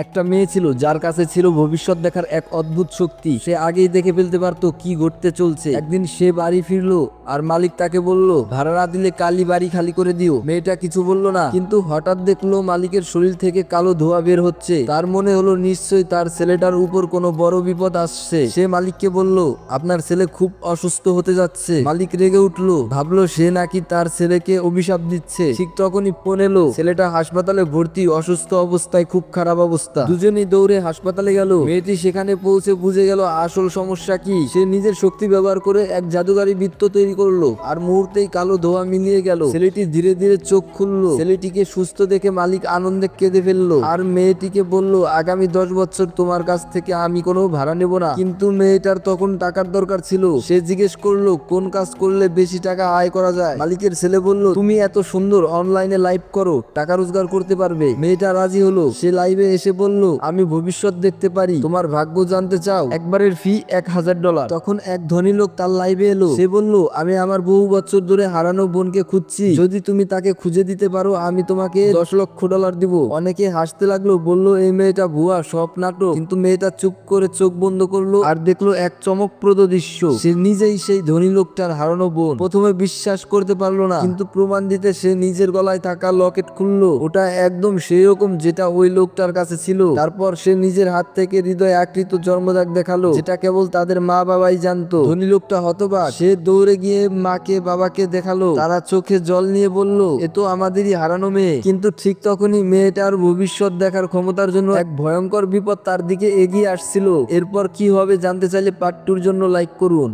একটা মেয়ে ছিল যার কাছে ছিল ভবিষ্যৎ দেখার এক অদ্ভুত শক্তি। সে আগেই দেখে ফেলতে পারতো কি ঘটতে চলছে। একদিন সে বাড়ি ফিরলো আর মালিক তাকে বলল, ভাড়া না দিলে কালই বাড়ি খালি করে দিও। মেয়েটা কিছু বলল না, কিন্তু হঠাৎ দেখলো মালিকের শরীর থেকে কালো ধোঁয়া বের হচ্ছে। তার মনে হলো নিশ্চয়ই তার ছেলেটার উপর কোনো বড় বিপদ আসছে। সে মালিককে বলল, আপনার ছেলে খুব অসুস্থ হতে যাচ্ছে। মালিক রেগে উঠলো, ভাবলো সে নাকি তার ছেলেকে অভিশাপ দিচ্ছে। ঠিক তখনই ফোন এলো, ছেলেটা হাসপাতালে ভর্তি, অসুস্থ অবস্থায়, খুব খারাপ অবস্থা। দুজনেই দৌড়ে হাসপাতালে গেল। মেয়েটি সেখানে পৌঁছে বুঝে গেল আসল সমস্যা কি। সে নিজের শক্তি ব্যবহার করে এক জাদুকারী বৃত্ত তৈরি করলো, আর মুহূর্তেই কালো ধোঁয়া মিলিয়ে গেল। ছেলেটি ধীরে ধীরে চোখ খুললো। ছেলেটিকে সুস্থ দেখে মালিক আনন্দে কেঁদে ফেললো, আর মেয়েটিকে বলল, আগামী 10 বছর তোমার কাছ থেকে আমি কোনো ভাড়া নেব না। কিন্তু মেয়েটার তখন টাকার দরকার ছিল। সে জিজ্ঞেস করলো, কোন কাজ করলে বেশি টাকা আয় করা যায়। মালিকের ছেলে বলল, তুমি এত সুন্দর, অনলাইনে লাইভ করো, টাকা রোজগার করতে পারবে। মেয়েটা রাজি হলো। সে লাইভে এসে বলল, আমি ভবিষ্যৎ দেখতে পারি, তোমার ভাগ্য জানতে চাও? একবারের ফি $1000। তখন এক ধনী লোক তার লাইভে এলো। সে বলল, আমি আমার বহু বছর ধরে হারানো বোনকে খুঁজছি, যদি তুমি তাকে খুঁজে দিতে পারো আমি তোমাকে $10 লক্ষ দিব। অনেকে হাসতে লাগলো, বলল এই মেয়েটা ভুয়া, সব নাটক। কিন্তু মেয়েটা চুপ করে চোখ বন্ধ করলো আর দেখলো এক চমকপ্রদ দৃশ্য। সে নিজেই সেই ধনী লোকটার হারানো বোন। প্রথমে বিশ্বাস করতে পারলো না, কিন্তু প্রমাণ দিতে সে নিজের গলায় থাকা লকেট খুললো। ওটা একদম সেই রকম যেটা ওই লোকটার কাছে ছিল। তারপর সে নিজের হাত থেকে হৃদয় আকৃত জন্মদাগ দেখালো, যেটা কেবল তাদের মা বাবাই জানতো। ধনী লোকটা হতবাক। সে দৌড়ে গিয়ে মাকে বাবাকে দেখালো। তারা চোখে জল নিয়ে বলল, এ তো আমাদেরই হারানো মেয়ে। কিন্তু ঠিক তখনই মেয়েটার ভবিষ্যৎ দেখার ক্ষমতার জন্য এক ভয়ঙ্কর বিপদ তার দিকে এগিয়ে আসছিল। এরপর কি হবে জানতে চাইলে পার্ট 2 এর জন্য লাইক করুন।